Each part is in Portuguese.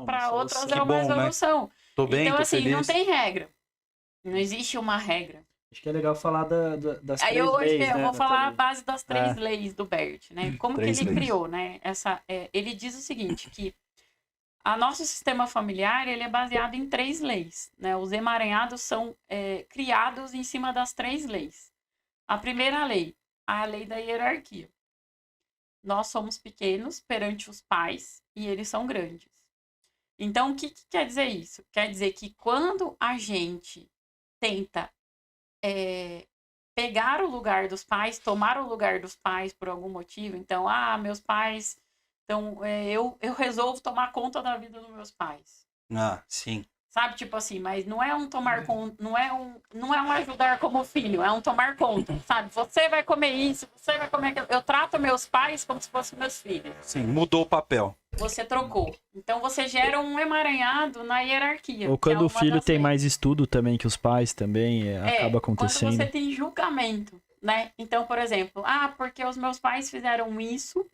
para outras é Que uma bom, né? evolução. Tô bem, Então, tô assim, feliz. não tem regra. Não existe uma regra. Acho que é legal falar das Aí três hoje leis, eu né, vou falar a Nathalie? base das três leis do Bert, né? Como que 3 ele leis. criou, né? Ele diz o seguinte, que a nosso sistema familiar ele é baseado em 3 leis, né? Os emaranhados são criados em cima das 3 leis. A primeira lei, a lei da hierarquia. Nós somos pequenos perante os pais e eles são grandes. Então, o que quer dizer isso? Quer dizer que quando a gente tenta pegar o lugar dos pais, tomar o lugar dos pais por algum motivo, então, meus pais, então, eu resolvo tomar conta da vida dos meus pais. Ah, sim. Sabe, tipo assim, mas não é um tomar conta, não é um ajudar como filho, é um tomar conta, sabe? Você vai comer isso, você vai comer aquilo. Eu trato meus pais como se fossem meus filhos. Sim, mudou o papel. Você trocou. Então você gera um emaranhado na hierarquia. Ou que é quando o uma filho das tem leis. mais estudo também que os pais também, acaba Quando acontecendo. você tem julgamento, né? Então, por exemplo, porque os meus pais fizeram isso,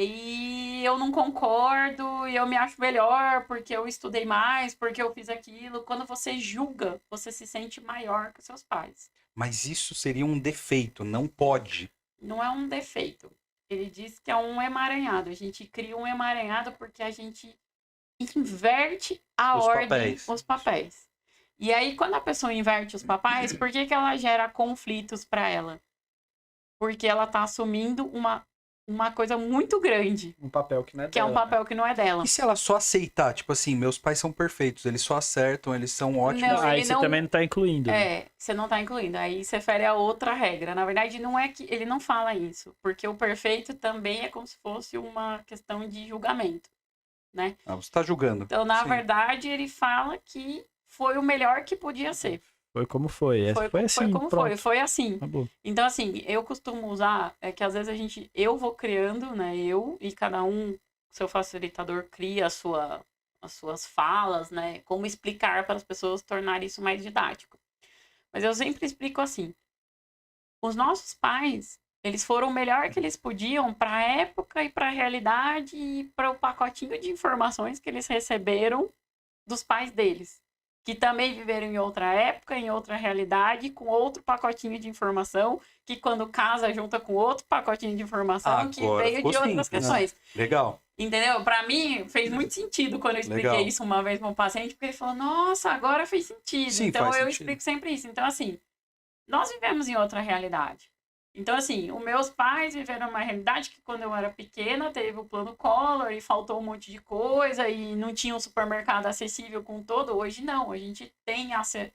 e eu não concordo, e eu me acho melhor porque eu estudei mais, porque eu fiz aquilo. Quando você julga, você se sente maior que os seus pais. Mas isso seria um defeito, não pode. Não é um defeito. Ele diz que é um emaranhado. A gente cria um emaranhado porque a gente inverte a Os ordem, papéis. os papéis. E aí, quando a pessoa inverte os papéis, por que ela gera conflitos para ela? Porque ela tá assumindo uma coisa muito grande, Um papel que não é que é um dela, papel que não é dela. E se ela só aceitar? Tipo assim, meus pais são perfeitos, eles só acertam, eles são ótimos. Não, Aí ele você não- também não tá incluindo. né? Você não tá incluindo. Aí você fere a outra regra. Na verdade, não é que ele não fala isso, porque o perfeito também é como se fosse uma questão de julgamento, né? Ah, você tá julgando. Então, na Sim. verdade, ele fala que foi o melhor que podia ser. Foi como foi. Foi assim, como pronto. foi assim. Acabou. Então, assim, eu costumo usar, que às vezes eu vou criando, né? Eu e cada um, seu facilitador, cria as suas falas, né? Como explicar para as pessoas tornar isso mais didático. Mas eu sempre explico assim: os nossos pais, eles foram o melhor que eles podiam para a época e para a realidade e para o pacotinho de informações que eles receberam dos pais deles, que também viveram em outra época, em outra realidade, com outro pacotinho de informação, que quando casa junta com outro pacotinho de informação que Agora veio ficou de outras simples, né? questões. Legal. Entendeu? Para mim, fez muito sentido quando eu expliquei Legal. isso uma vez para um paciente, porque ele falou, nossa, agora fez sentido. Sim, então, faz eu sentido. explico sempre isso. Então, assim, nós vivemos em outra realidade. Então, assim, os meus pais viveram uma realidade que quando eu era pequena teve o plano Collor e faltou um monte de coisa e não tinha um supermercado acessível com todo. Hoje não, a gente tem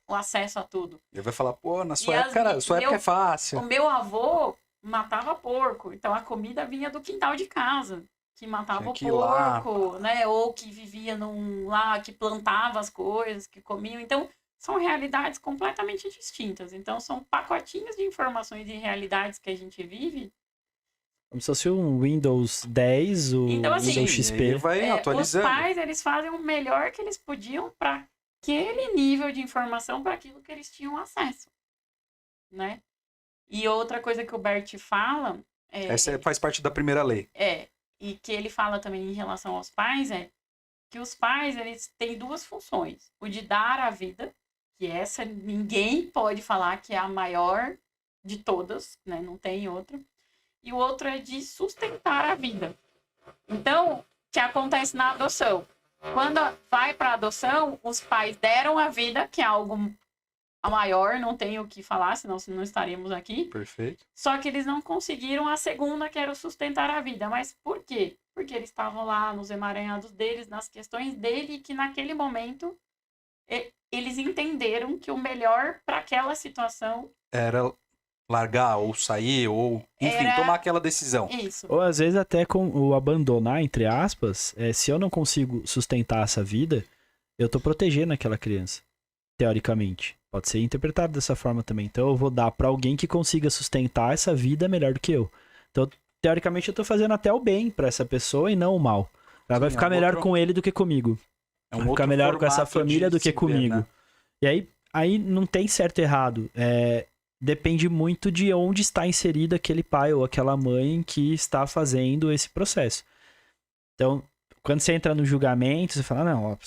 o acesso a tudo. Ele vai falar, pô, na sua E época é O fácil. meu avô matava porco, então a comida vinha do quintal de casa, que matava Tinha o que ir lá. porco, né? Ou que vivia lá, que plantava as coisas, que comiam. Então, são realidades completamente distintas. Então, são pacotinhos de informações e realidades que a gente vive. Como se fosse um Windows 10, o Então, assim, Windows Sim, XP. ele vai Os atualizando. pais, eles fazem o melhor que eles podiam para aquele nível de informação, para aquilo que eles tinham acesso, né? E outra coisa que o Bert fala Essa faz parte da primeira lei. e que ele fala também em relação aos pais que os pais, eles têm 2 funções. O de dar a vida, que essa ninguém pode falar que é a maior de todas, né? Não tem outra. E o outro é de sustentar a vida. Então, o que acontece na adoção? Quando vai para a adoção, os pais deram a vida, que é algo maior, não tenho o que falar, senão não estaríamos aqui. Perfeito. Só que eles não conseguiram a segunda, que era o sustentar a vida. Mas por quê? Porque eles estavam lá nos emaranhados deles, nas questões dele, e que naquele momento eles entenderam que o melhor para aquela situação Era largar, ou sair, ou, enfim, Era- tomar aquela decisão. isso. Ou às vezes até com o abandonar, entre aspas, se eu não consigo sustentar essa vida, eu tô protegendo aquela criança, teoricamente. Pode ser interpretado dessa forma também. Então eu vou dar pra alguém que consiga sustentar essa vida melhor do que eu. Então, teoricamente, eu tô fazendo até o bem pra essa pessoa e não o mal. Ela vai Sim, ficar é um melhor outro- com ele do que comigo. É Vai ficar melhor com essa formato família de do que se ver, comigo. né? E aí não tem certo e errado. Depende muito de onde está inserido aquele pai ou aquela mãe que está fazendo esse processo. Então, quando você entra no julgamento, você fala, não, ó,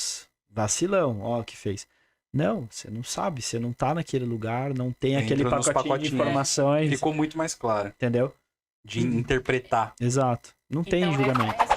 vacilão, ó o que fez. Não, você não sabe, você não tá naquele lugar, não tem aquele Entrou nos pacotinho de pacotinhos. informações, Ficou muito mais claro entendeu? de interpretar. Exato. Não tem Então, julgamento. essa